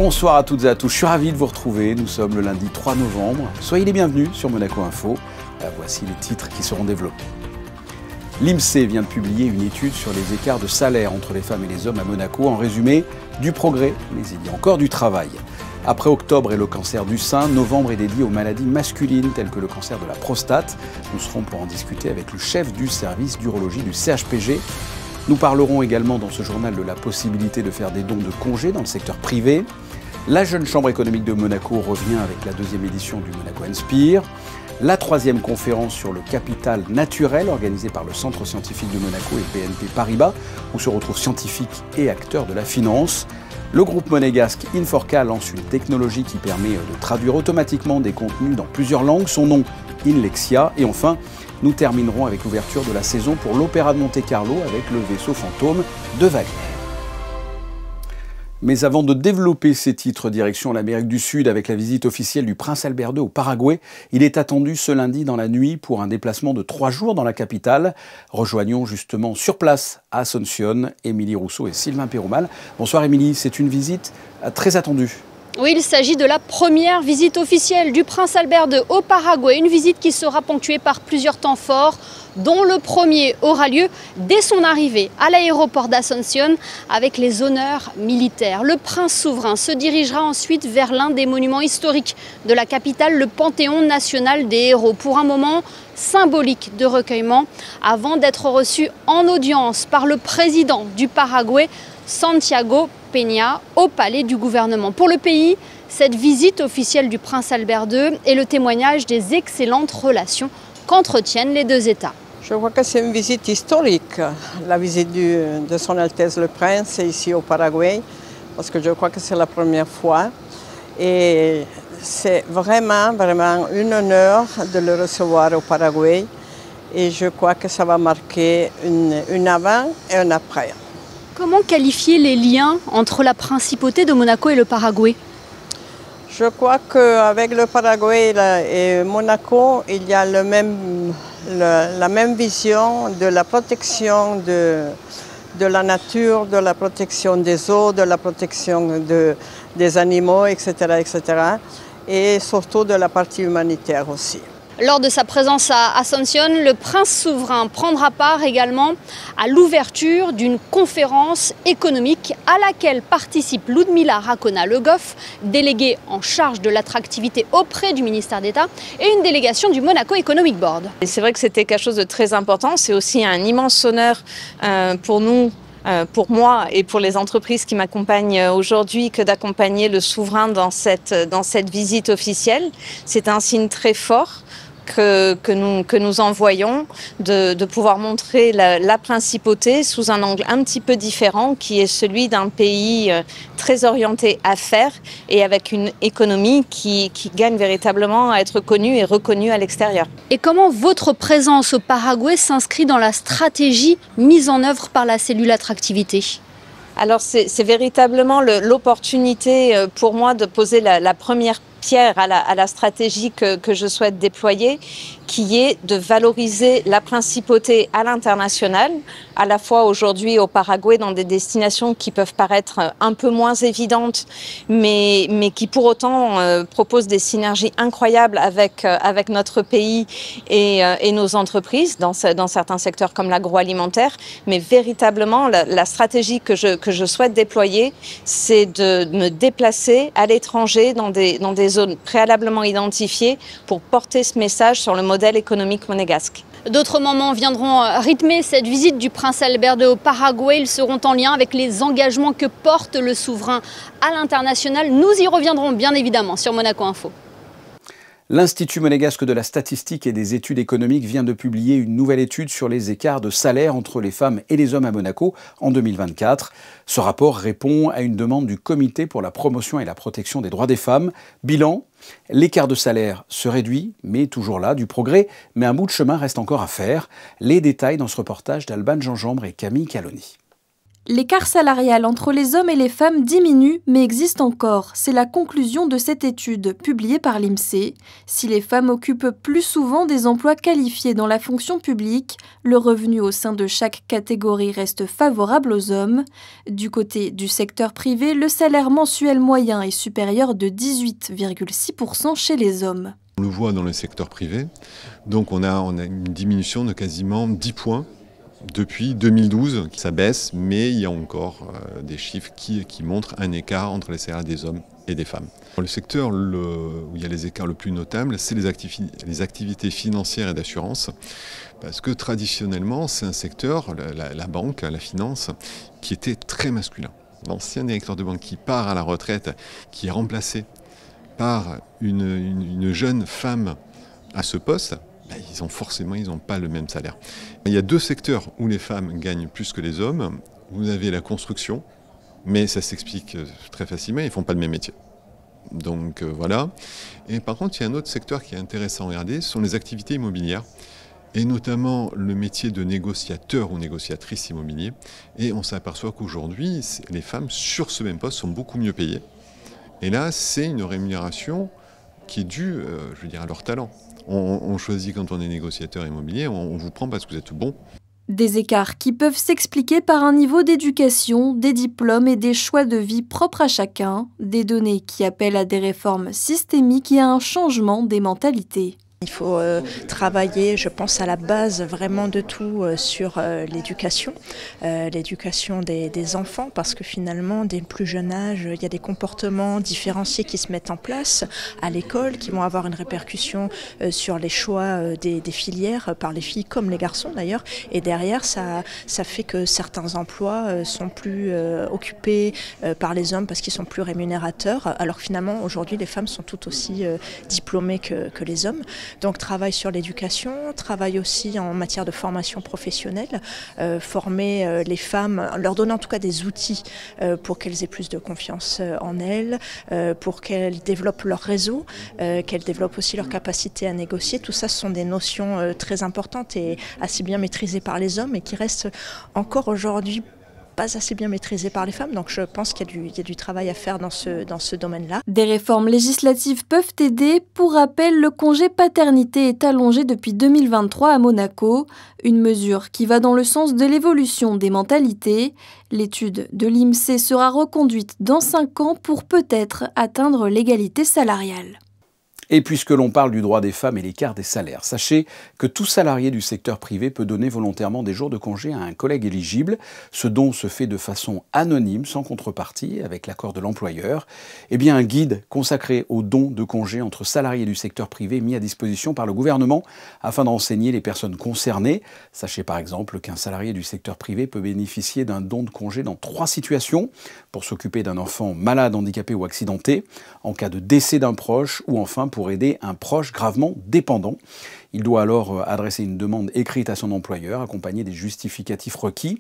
Bonsoir à toutes et à tous, je suis ravi de vous retrouver. Nous sommes le lundi 3 novembre. Soyez les bienvenus sur Monaco Info. Voici les titres qui seront développés. L'INSEE vient de publier une étude sur les écarts de salaire entre les femmes et les hommes à Monaco. En résumé, du progrès, mais il y a encore du travail. Après octobre et le cancer du sein, novembre est dédié aux maladies masculines telles que le cancer de la prostate. Nous serons pour en discuter avec le chef du service d'urologie du CHPG. Nous parlerons également dans ce journal de la possibilité de faire des dons de congés dans le secteur privé. La Jeune Chambre économique de Monaco revient avec la deuxième édition du Monaco Inspire. La troisième conférence sur le capital naturel organisée par le Centre scientifique de Monaco et BNP Paribas, où se retrouvent scientifiques et acteurs de la finance. Le groupe monégasque Inforca lance une technologie qui permet de traduire automatiquement des contenus dans plusieurs langues. Son nom, Inlexia. Et enfin, nous terminerons avec l'ouverture de la saison pour l'Opéra de Monte-Carlo avec le vaisseau fantôme de Wagner. Mais avant de développer ces titres, direction l'Amérique du Sud avec la visite officielle du prince Albert II au Paraguay. Il est attendu ce lundi dans la nuit pour un déplacement de 3 jours dans la capitale. Rejoignons justement sur place à Asunción, Émilie Rousseau et Sylvain Péromal. Bonsoir Émilie, c'est une visite très attendue. Oui, il s'agit de la première visite officielle du prince Albert II au Paraguay. Une visite qui sera ponctuée par plusieurs temps forts, dont le premier aura lieu dès son arrivée à l'aéroport d'Asunción avec les honneurs militaires. Le prince souverain se dirigera ensuite vers l'un des monuments historiques de la capitale, le Panthéon national des héros, pour un moment symbolique de recueillement avant d'être reçu en audience par le président du Paraguay, Santiago Peña, au palais du gouvernement. Pour le pays, cette visite officielle du prince Albert II est le témoignage des excellentes relations qu'entretiennent les deux États. Je crois que c'est une visite historique, la visite de Son Altesse le Prince ici au Paraguay, parce que je crois que c'est la première fois. Et c'est vraiment un honneur de le recevoir au Paraguay. Et je crois que ça va marquer une avant et un après. Comment qualifier les liens entre la principauté de Monaco et le Paraguay? Je crois qu'avec le Paraguay et Monaco, il y a la même vision de la protection de la nature, de la protection des eaux, de la protection des animaux, etc., etc. Et surtout de la partie humanitaire aussi. Lors de sa présence à Asunción, le prince souverain prendra part également à l'ouverture d'une conférence économique à laquelle participe Ludmila Racona-Le Goff, déléguée en charge de l'attractivité auprès du ministère d'État, et une délégation du Monaco Economic Board. C'est vrai que c'était quelque chose de très important. C'est aussi un immense honneur pour nous, pour moi et pour les entreprises qui m'accompagnent aujourd'hui, que d'accompagner le souverain dans cette visite officielle. C'est un signe très fort que nous envoyons, de pouvoir montrer la principauté sous un angle un petit peu différent, qui est celui d'un pays très orienté affaires et avec une économie qui gagne véritablement à être connue et reconnue à l'extérieur. Et comment votre présence au Paraguay s'inscrit dans la stratégie mise en œuvre par la cellule attractivité? Alors c'est véritablement l'opportunité pour moi de poser la première pierre à la stratégie que je souhaite déployer, qui est de valoriser la principauté à l'international, à la fois aujourd'hui au Paraguay dans des destinations qui peuvent paraître un peu moins évidentes, mais qui pour autant proposent des synergies incroyables avec notre pays et nos entreprises dans certains secteurs comme l'agroalimentaire. Mais véritablement, la stratégie que je souhaite déployer, c'est de me déplacer à l'étranger dans des zones préalablement identifiées pour porter ce message sur le modèle économique monégasque. D'autres moments viendront rythmer cette visite du prince Albert II au Paraguay. Ils seront en lien avec les engagements que porte le souverain à l'international. Nous y reviendrons bien évidemment sur Monaco Info. L'Institut monégasque de la statistique et des études économiques vient de publier une nouvelle étude sur les écarts de salaire entre les femmes et les hommes à Monaco en 2024. Ce rapport répond à une demande du Comité pour la promotion et la protection des droits des femmes. Bilan, l'écart de salaire se réduit, mais toujours là, du progrès, mais un bout de chemin reste encore à faire. Les détails dans ce reportage d'Alban Gingembre et Camille Caloni. L'écart salarial entre les hommes et les femmes diminue, mais existe encore. C'est la conclusion de cette étude publiée par l'INSEE. Si les femmes occupent plus souvent des emplois qualifiés dans la fonction publique, le revenu au sein de chaque catégorie reste favorable aux hommes. Du côté du secteur privé, le salaire mensuel moyen est supérieur de 18,6% chez les hommes. On le voit dans le secteur privé, donc on a une diminution de quasiment 10 points. Depuis 2012, ça baisse, mais il y a encore des chiffres qui montrent un écart entre les salaires des hommes et des femmes. Le secteur où il y a les écarts le plus notables, c'est les activités financières et d'assurance, parce que traditionnellement, c'est un secteur, la banque, la finance, qui était très masculin. L'ancien directeur de banque qui part à la retraite, qui est remplacé par une jeune femme à ce poste, ils n'ont pas le même salaire. Il y a deux secteurs où les femmes gagnent plus que les hommes. Vous avez la construction, mais ça s'explique très facilement, ils ne font pas le même métier. Donc voilà. Et par contre, il y a un autre secteur qui est intéressant à regarder, ce sont les activités immobilières, et notamment le métier de négociateur ou négociatrice immobilier. Et on s'aperçoit qu'aujourd'hui, les femmes sur ce même poste sont beaucoup mieux payées. Et là, c'est une rémunération qui est due, à leur talent. On choisit quand on est négociateur immobilier, on vous prend parce que vous êtes bon. Des écarts qui peuvent s'expliquer par un niveau d'éducation, des diplômes et des choix de vie propres à chacun, des données qui appellent à des réformes systémiques et à un changement des mentalités. Il faut travailler, je pense, à la base vraiment de tout sur l'éducation des enfants, parce que finalement, dès le plus jeune âge, il y a des comportements différenciés qui se mettent en place à l'école, qui vont avoir une répercussion sur les choix des filières, par les filles comme les garçons d'ailleurs, et derrière, ça fait que certains emplois sont plus occupés par les hommes parce qu'ils sont plus rémunérateurs, alors que finalement, aujourd'hui, les femmes sont tout aussi diplômées que les hommes. Donc travail sur l'éducation, travail aussi en matière de formation professionnelle, former les femmes, leur donner en tout cas des outils pour qu'elles aient plus de confiance en elles, pour qu'elles développent leur réseau, qu'elles développent aussi leur capacité à négocier. Tout ça, ce sont des notions très importantes et assez bien maîtrisées par les hommes et qui restent encore aujourd'hui pas assez bien maîtrisée par les femmes, donc je pense qu'il y a du travail à faire dans ce domaine-là. Des réformes législatives peuvent aider. Pour rappel, le congé paternité est allongé depuis 2023 à Monaco, une mesure qui va dans le sens de l'évolution des mentalités. L'étude de l'INSEE sera reconduite dans 5 ans pour peut-être atteindre l'égalité salariale. Et puisque l'on parle du droit des femmes et l'écart des salaires, sachez que tout salarié du secteur privé peut donner volontairement des jours de congé à un collègue éligible. Ce don se fait de façon anonyme, sans contrepartie, avec l'accord de l'employeur. Eh bien, un guide consacré au don de congé entre salariés du secteur privé est mis à disposition par le gouvernement afin de renseigner les personnes concernées. Sachez par exemple qu'un salarié du secteur privé peut bénéficier d'un don de congé dans 3 situations: pour s'occuper d'un enfant malade, handicapé ou accidenté, en cas de décès d'un proche ou enfin pour aider un proche gravement dépendant. Il doit alors adresser une demande écrite à son employeur, accompagnée des justificatifs requis.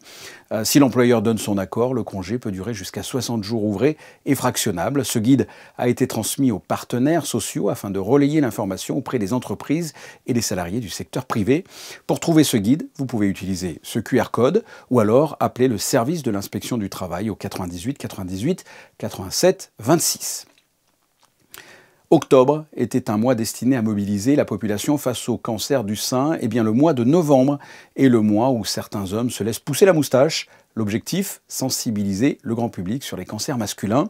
Si l'employeur donne son accord, le congé peut durer jusqu'à 60 jours ouvrés et fractionnable. Ce guide a été transmis aux partenaires sociaux afin de relayer l'information auprès des entreprises et des salariés du secteur privé. Pour trouver ce guide, vous pouvez utiliser ce QR code ou alors appeler le service de l'inspection du travail au 98 98 87 26. Octobre était un mois destiné à mobiliser la population face au cancer du sein. Eh bien, le mois de novembre est le mois où certains hommes se laissent pousser la moustache. L'objectif, sensibiliser le grand public sur les cancers masculins,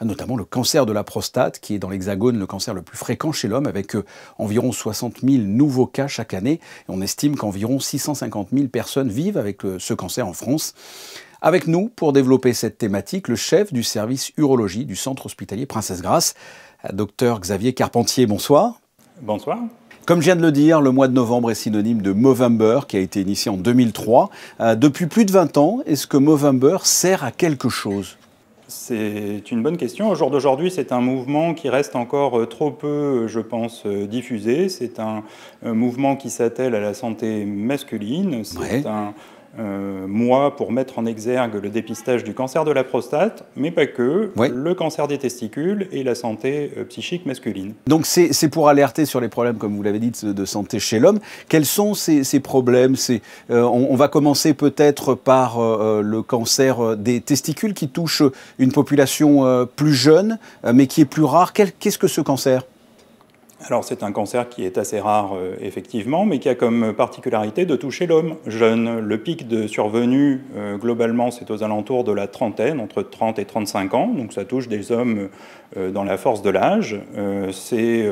notamment le cancer de la prostate, qui est dans l'Hexagone le cancer le plus fréquent chez l'homme, avec environ 60 000 nouveaux cas chaque année. Et on estime qu'environ 650 000 personnes vivent avec ce cancer en France. Avec nous, pour développer cette thématique, le chef du service urologie du centre hospitalier Princesse Grasse, Dr Xavier Carpentier, bonsoir. Bonsoir. Comme je viens de le dire, le mois de novembre est synonyme de Movember, qui a été initié en 2003. Depuis plus de 20 ans, est-ce que Movember sert à quelque chose ? C'est une bonne question. Au jour d'aujourd'hui, c'est un mouvement qui reste encore trop peu, je pense, diffusé. C'est un mouvement qui s'attelle à la santé masculine. C'est un mois pour mettre en exergue le dépistage du cancer de la prostate, mais pas que, oui. Le cancer des testicules et la santé psychique masculine. Donc c'est pour alerter sur les problèmes, comme vous l'avez dit, de santé chez l'homme. Quels sont ces problèmes? On va commencer peut-être par le cancer des testicules qui touche une population plus jeune, mais qui est plus rare. Qu'est-ce que ce cancer ? Alors c'est un cancer qui est assez rare effectivement, mais qui a comme particularité de toucher l'homme jeune. Le pic de survenue, globalement, c'est aux alentours de la trentaine, entre 30 et 35 ans, donc ça touche des hommes dans la force de l'âge. C'est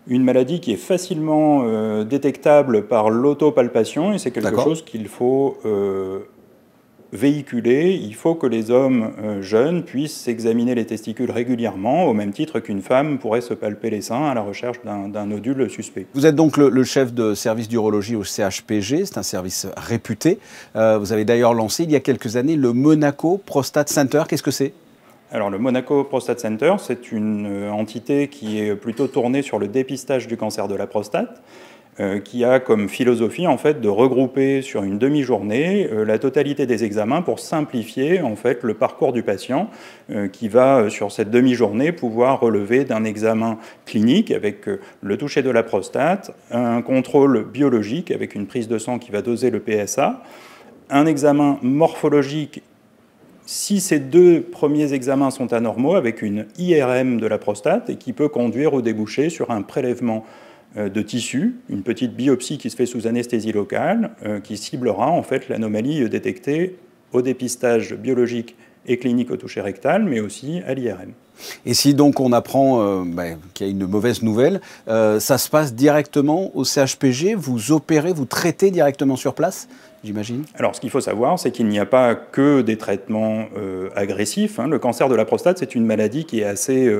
une maladie qui est facilement détectable par l'autopalpation, et c'est quelque chose qu'il faut véhiculer. Il faut que les hommes jeunes puissent s'examiner les testicules régulièrement, au même titre qu'une femme pourrait se palper les seins à la recherche d'un nodule suspect. Vous êtes donc le chef de service d'urologie au CHPG, c'est un service réputé. Vous avez d'ailleurs lancé il y a quelques années le Monaco Prostate Center. Qu'est-ce que c'est ? Alors le Monaco Prostate Center, c'est une entité qui est plutôt tournée sur le dépistage du cancer de la prostate, qui a comme philosophie en fait de regrouper sur une demi-journée la totalité des examens pour simplifier en fait le parcours du patient qui va sur cette demi-journée pouvoir relever d'un examen clinique avec le toucher de la prostate, un contrôle biologique avec une prise de sang qui va doser le PSA, un examen morphologique si ces deux premiers examens sont anormaux avec une IRM de la prostate et qui peut conduire au débouché sur un prélèvement de tissu, une petite biopsie qui se fait sous anesthésie locale, qui ciblera en fait l'anomalie détectée au dépistage biologique et clinique au toucher rectal, mais aussi à l'IRM. Et si donc on apprend qu'il y a une mauvaise nouvelle, ça se passe directement au CHPG, vous opérez, vous traitez directement sur place, j'imagine ? Alors ce qu'il faut savoir, c'est qu'il n'y a pas que des traitements agressifs. Le cancer de la prostate, c'est une maladie qui est assez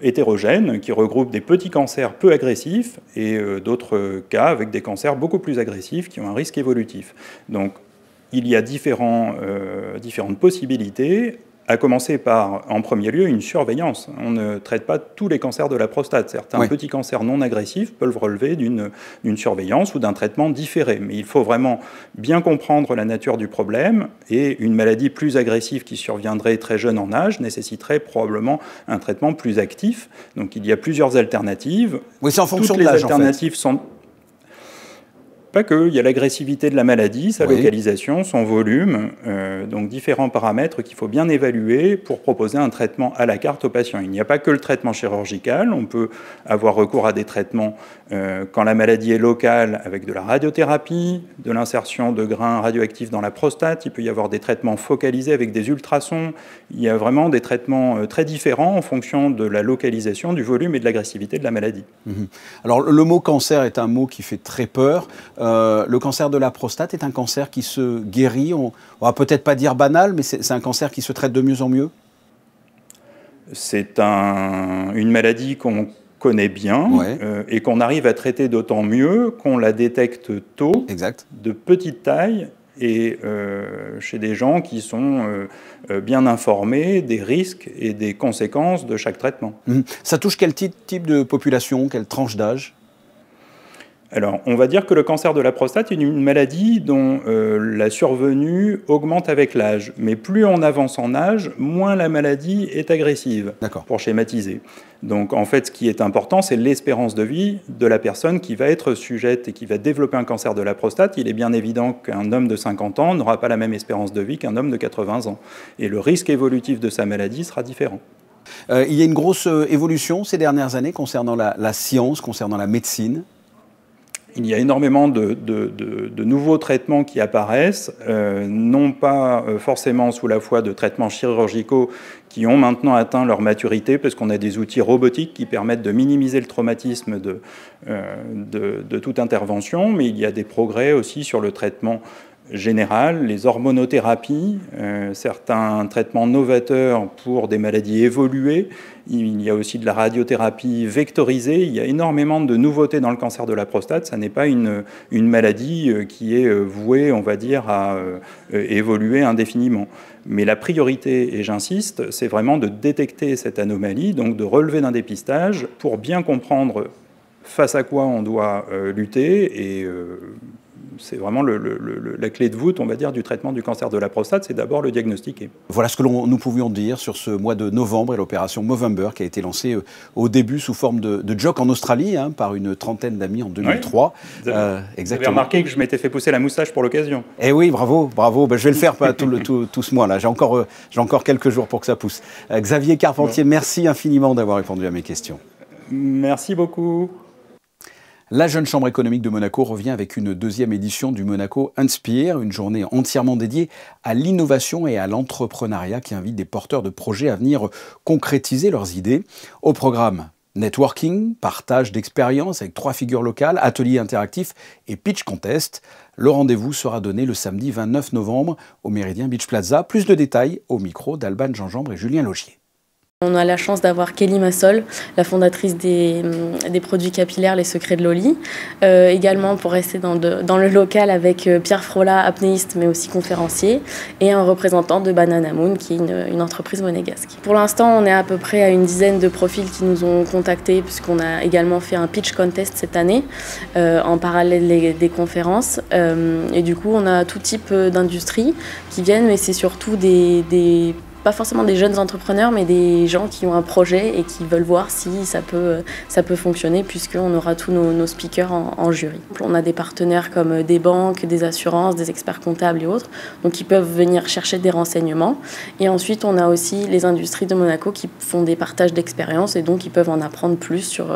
hétérogène, qui regroupe des petits cancers peu agressifs et d'autres cas avec des cancers beaucoup plus agressifs qui ont un risque évolutif. Donc il y a différentes possibilités, à commencer par, en premier lieu, une surveillance. On ne traite pas tous les cancers de la prostate. Certains petits cancers non agressifs peuvent relever d'une surveillance ou d'un traitement différé. Mais il faut vraiment bien comprendre la nature du problème, et une maladie plus agressive qui surviendrait très jeune en âge nécessiterait probablement un traitement plus actif. Donc il y a plusieurs alternatives. Oui, c'est en fonction de l'âge, en fait. Toutes les alternatives sont... Pas que, il y a l'agressivité de la maladie, sa localisation, son volume, donc différents paramètres qu'il faut bien évaluer pour proposer un traitement à la carte au patient. Il n'y a pas que le traitement chirurgical, on peut avoir recours à des traitements quand la maladie est locale avec de la radiothérapie, de l'insertion de grains radioactifs dans la prostate, il peut y avoir des traitements focalisés avec des ultrasons, il y a vraiment des traitements très différents en fonction de la localisation, du volume et de l'agressivité de la maladie. Alors le mot cancer est un mot qui fait très peur. Le cancer de la prostate est un cancer qui se guérit, on va peut-être pas dire banal, mais c'est un cancer qui se traite de mieux en mieux. C'est une maladie qu'on connaît bien et qu'on arrive à traiter d'autant mieux qu'on la détecte tôt, de petite taille, et chez des gens qui sont bien informés des risques et des conséquences de chaque traitement. Ça touche quel type de population, quelle tranche d'âge ? Alors, on va dire que le cancer de la prostate est une maladie dont la survenue augmente avec l'âge. Mais plus on avance en âge, moins la maladie est agressive, pour schématiser. Donc, en fait, ce qui est important, c'est l'espérance de vie de la personne qui va être sujette et qui va développer un cancer de la prostate. Il est bien évident qu'un homme de 50 ans n'aura pas la même espérance de vie qu'un homme de 80 ans. Et le risque évolutif de sa maladie sera différent. Il y a une grosse évolution ces dernières années concernant la science, concernant la médecine. Il y a énormément de nouveaux traitements qui apparaissent, non pas forcément sous la foi de traitements chirurgicaux qui ont maintenant atteint leur maturité, parce qu'on a des outils robotiques qui permettent de minimiser le traumatisme de toute intervention, mais il y a des progrès aussi sur le traitement général, les hormonothérapies, certains traitements novateurs pour des maladies évoluées. Il y a aussi de la radiothérapie vectorisée. Il y a énormément de nouveautés dans le cancer de la prostate. Ça n'est pas une maladie qui est vouée, on va dire, à évoluer indéfiniment. Mais la priorité, et j'insiste, c'est vraiment de détecter cette anomalie, donc de relever d'un dépistage pour bien comprendre face à quoi on doit lutter et c'est vraiment la clé de voûte, on va dire, du traitement du cancer de la prostate, c'est d'abord le diagnostiquer. Voilà ce que nous pouvions dire sur ce mois de novembre et l'opération Movember qui a été lancée au début sous forme de joke en Australie par une trentaine d'amis en 2003. Oui, vous avez remarqué que je m'étais fait pousser la moustache pour l'occasion. Eh oui, bravo. Ben, je vais le faire tout ce mois-là. J'ai encore quelques jours pour que ça pousse. Xavier Carpentier, merci infiniment d'avoir répondu à mes questions. Merci beaucoup. La Jeune Chambre économique de Monaco revient avec une deuxième édition du Monaco Inspire, une journée entièrement dédiée à l'innovation et à l'entrepreneuriat qui invite des porteurs de projets à venir concrétiser leurs idées. Au programme, networking, partage d'expériences avec 3 figures locales, ateliers interactifs et pitch contest. Le rendez-vous sera donné le samedi 29 novembre au Méridien Beach Plaza. Plus de détails au micro d'Alban Gingembre et Julien Logier. On a la chance d'avoir Kelly Massol, la fondatrice des produits capillaires Les Secrets de Loli. Également, pour rester dans le local, avec Pierre Frola, apnéiste mais aussi conférencier, et un représentant de Banana Moon, qui est une entreprise monégasque. Pour l'instant, on est à peu près à une dizaine de profils qui nous ont contactés, puisqu'on a également fait un pitch contest cette année, en parallèle des conférences. Et du coup, on a tout type d'industries qui viennent, mais c'est surtout pas forcément des jeunes entrepreneurs, mais des gens qui ont un projet et qui veulent voir si ça peut fonctionner, puisqu'on aura tous nos speakers en jury. On a des partenaires comme des banques, des assurances, des experts comptables et autres, donc ils peuvent venir chercher des renseignements. Et ensuite, on a aussi les industries de Monaco qui font des partages d'expériences et donc ils peuvent en apprendre plus sur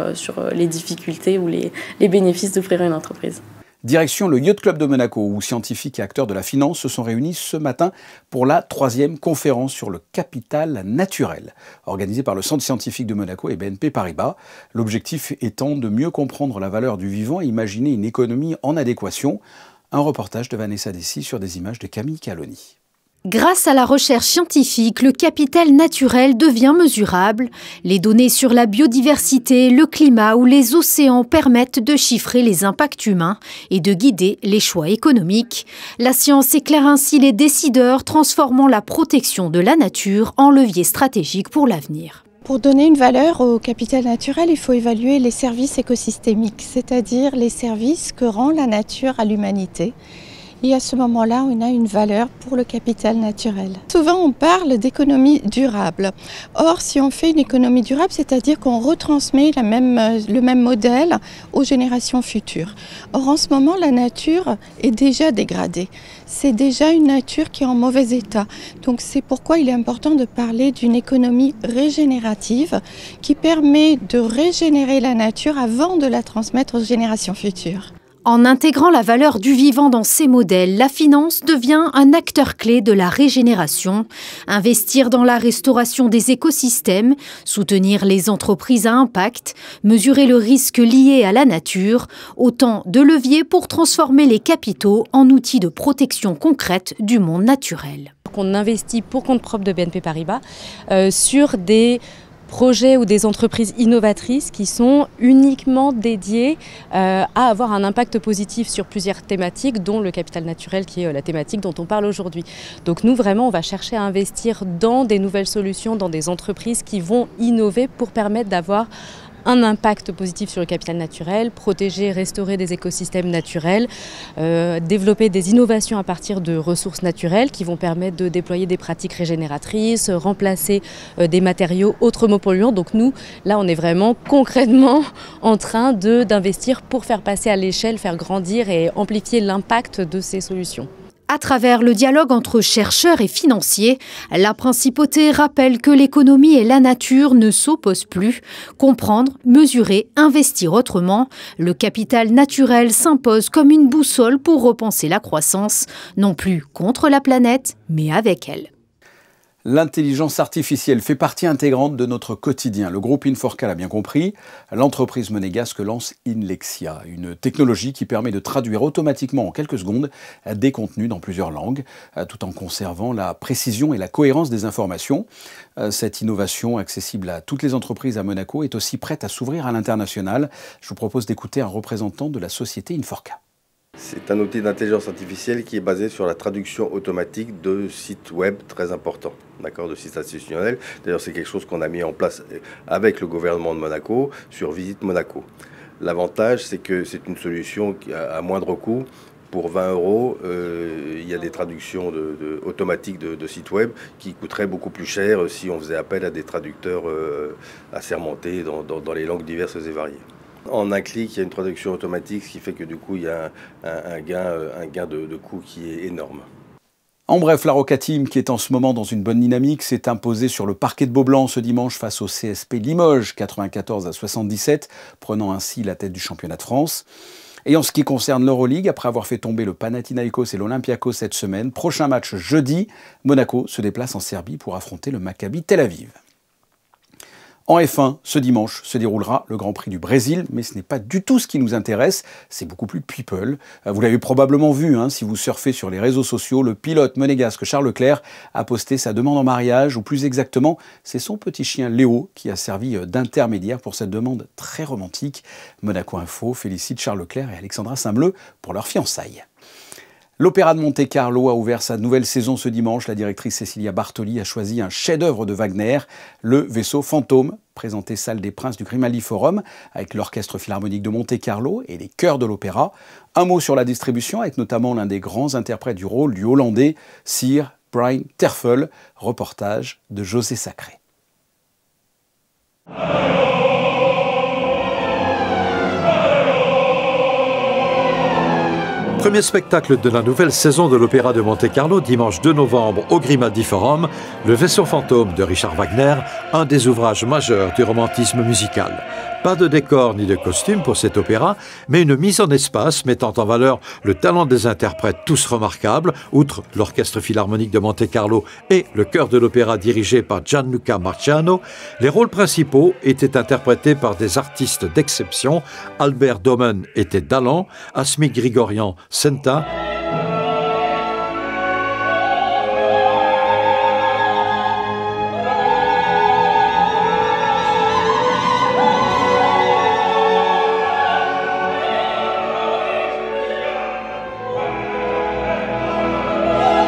les difficultés ou les bénéfices d'ouvrir une entreprise. Direction le Yacht Club de Monaco, où scientifiques et acteurs de la finance se sont réunis ce matin pour la 3e conférence sur le capital naturel, organisée par le Centre scientifique de Monaco et BNP Paribas. L'objectif étant de mieux comprendre la valeur du vivant et imaginer une économie en adéquation. Un reportage de Vanessa Dessy sur des images de Camille Caloni. Grâce à la recherche scientifique, le capital naturel devient mesurable. Les données sur la biodiversité, le climat ou les océans permettent de chiffrer les impacts humains et de guider les choix économiques. La science éclaire ainsi les décideurs, transformant la protection de la nature en levier stratégique pour l'avenir. Pour donner une valeur au capital naturel, il faut évaluer les services écosystémiques, c'est-à-dire les services que rend la nature à l'humanité. Et à ce moment-là, on a une valeur pour le capital naturel. Souvent, on parle d'économie durable. Or, si on fait une économie durable, c'est-à-dire qu'on retransmet le même modèle aux générations futures. Or, en ce moment, la nature est déjà dégradée. C'est déjà une nature qui est en mauvais état. Donc, c'est pourquoi il est important de parler d'une économie régénérative qui permet de régénérer la nature avant de la transmettre aux générations futures. En intégrant la valeur du vivant dans ces modèles, la finance devient un acteur clé de la régénération. Investir dans la restauration des écosystèmes, soutenir les entreprises à impact, mesurer le risque lié à la nature, autant de leviers pour transformer les capitaux en outils de protection concrète du monde naturel. On investit pour compte propre de BNP Paribas sur des projets ou des entreprises innovatrices qui sont uniquement dédiées à avoir un impact positif sur plusieurs thématiques, dont le capital naturel qui est la thématique dont on parle aujourd'hui. Donc nous, vraiment, on va chercher à investir dans des nouvelles solutions, dans des entreprises qui vont innover pour permettre d'avoir un impact positif sur le capital naturel, protéger, restaurer des écosystèmes naturels, développer des innovations à partir de ressources naturelles qui vont permettre de déployer des pratiques régénératrices, remplacer des matériaux autrement polluants. Donc nous, là, on est vraiment concrètement en train d'investir pour faire passer à l'échelle, faire grandir et amplifier l'impact de ces solutions. À travers le dialogue entre chercheurs et financiers, la principauté rappelle que l'économie et la nature ne s'opposent plus. Comprendre, mesurer, investir autrement, le capital naturel s'impose comme une boussole pour repenser la croissance, non plus contre la planète, mais avec elle. L'intelligence artificielle fait partie intégrante de notre quotidien. Le groupe Inforca l'a bien compris. L'entreprise monégasque lance Inlexia, une technologie qui permet de traduire automatiquement en quelques secondes des contenus dans plusieurs langues, tout en conservant la précision et la cohérence des informations. Cette innovation, accessible à toutes les entreprises à Monaco, est aussi prête à s'ouvrir à l'international. Je vous propose d'écouter un représentant de la société Inforca. C'est un outil d'intelligence artificielle qui est basé sur la traduction automatique de sites web très importants, de sites institutionnels. D'ailleurs, c'est quelque chose qu'on a mis en place avec le gouvernement de Monaco sur Visite Monaco. L'avantage, c'est que c'est une solution qui, à moindre coût, pour 20 €, il y a des traductions automatiques de sites web qui coûteraient beaucoup plus cher si on faisait appel à des traducteurs assermentés dans les langues diverses et variées. En un clic, il y a une traduction automatique, ce qui fait que du coup, il y a un gain de coût qui est énorme. En bref, la Roca Team, qui est en ce moment dans une bonne dynamique, s'est imposée sur le parquet de Beaublanc ce dimanche face au CSP Limoges, 94-77, prenant ainsi la tête du championnat de France. Et en ce qui concerne l'Euroleague, après avoir fait tomber le Panathinaikos et l'Olympiakos cette semaine, prochain match jeudi, Monaco se déplace en Serbie pour affronter le Maccabi Tel Aviv. En F1, ce dimanche se déroulera le Grand Prix du Brésil, mais ce n'est pas du tout ce qui nous intéresse, c'est beaucoup plus people. Vous l'avez probablement vu, si vous surfez sur les réseaux sociaux, le pilote monégasque Charles Leclerc a posté sa demande en mariage, ou plus exactement, c'est son petit chien Léo qui a servi d'intermédiaire pour cette demande très romantique. Monaco Info félicite Charles Leclerc et Alexandra Saint-Bleu pour leur fiançailles. L'Opéra de Monte-Carlo a ouvert sa nouvelle saison ce dimanche. La directrice Cecilia Bartoli a choisi un chef-d'œuvre de Wagner, le Vaisseau fantôme, présenté salle des Princes du Grimaldi Forum, avec l'Orchestre Philharmonique de Monte-Carlo et les chœurs de l'opéra. Un mot sur la distribution, avec notamment l'un des grands interprètes du rôle du Hollandais, Sir Brian Terfel, reportage de José Sacré. Premier spectacle de la nouvelle saison de l'Opéra de Monte-Carlo, dimanche 2 novembre au Grimaldi Forum, Le Vaisseau fantôme de Richard Wagner, un des ouvrages majeurs du romantisme musical. Pas de décor ni de costume pour cet opéra, mais une mise en espace mettant en valeur le talent des interprètes tous remarquables, outre l'Orchestre Philharmonique de Monte-Carlo et le chœur de l'opéra dirigé par Gianluca Marciano. Les rôles principaux étaient interprétés par des artistes d'exception. Albert Domen était Dallan, Asmik Grigorian Senta,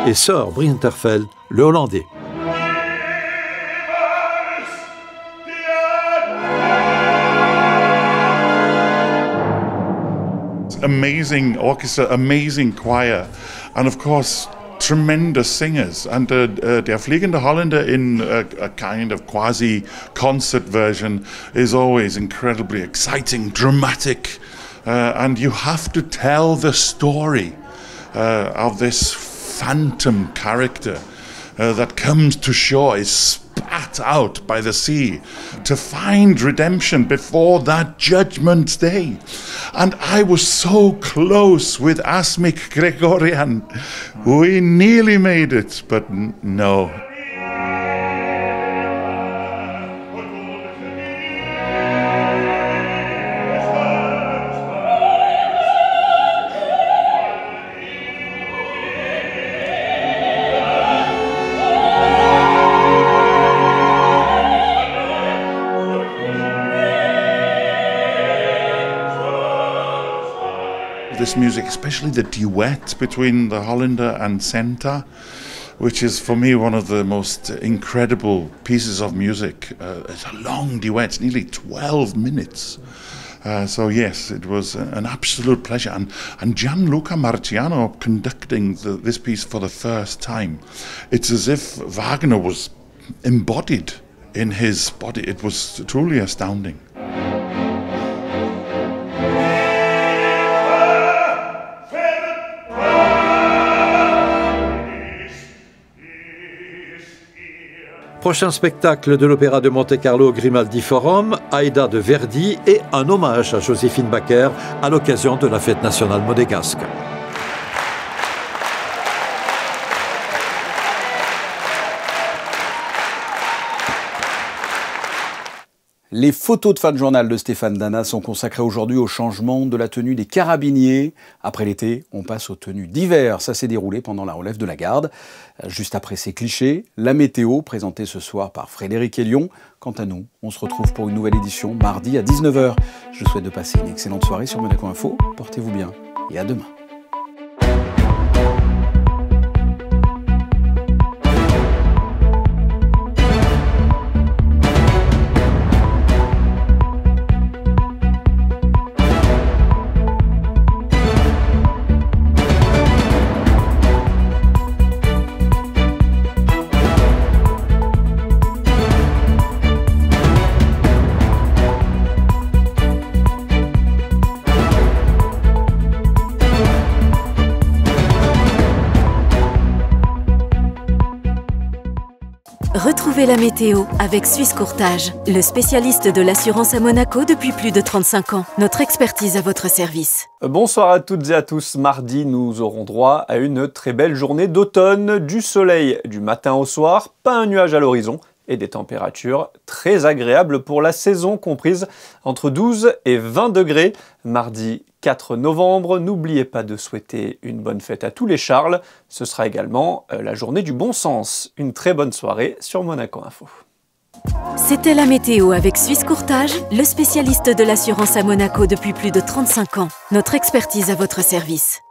et Sir Brian Terfel, le Hollandais. Amazing orchestra, amazing choir, and of course tremendous singers. And Der Fliegende Holländer in a kind of quasi-concert version is always incredibly exciting, dramatic, and you have to tell the story of this phantom character that comes to shore, is spat out by the sea to find redemption before that judgment day. And I was so close with Asmik Grigorian. We nearly made it, but no. This music, especially the duet between the Hollander and Senta, which is for me one of the most incredible pieces of music. It's a long duet, it's nearly 12 minutes. So yes, it was an absolute pleasure. And Gianluca Marciano conducting this piece for the first time. It's as if Wagner was embodied in his body. It was truly astounding. Prochain spectacle de l'Opéra de Monte-Carlo au Grimaldi Forum, Aïda de Verdi et un hommage à Joséphine Baker à l'occasion de la fête nationale monégasque. Les photos de fin de journal de Stéphane Dana sont consacrées aujourd'hui au changement de la tenue des carabiniers. Après l'été, on passe aux tenues d'hiver. Ça s'est déroulé pendant la relève de la garde. Juste après ces clichés, la météo présentée ce soir par Frédéric Hélion. Quant à nous, on se retrouve pour une nouvelle édition mardi à 19h. Je vous souhaite de passer une excellente soirée sur Monaco Info. Portez-vous bien et à demain. Retrouvez la météo avec Suisse Courtage, le spécialiste de l'assurance à Monaco depuis plus de 35 ans. Notre expertise à votre service. Bonsoir à toutes et à tous. Mardi, nous aurons droit à une très belle journée d'automne, du soleil du matin au soir, pas un nuage à l'horizon et des températures très agréables pour la saison, comprises entre 12 et 20 degrés. Mardi 4 novembre, n'oubliez pas de souhaiter une bonne fête à tous les Charles. Ce sera également la journée du bon sens. Une très bonne soirée sur Monaco Info. C'était la météo avec Suisse Courtage, le spécialiste de l'assurance à Monaco depuis plus de 35 ans. Notre expertise à votre service.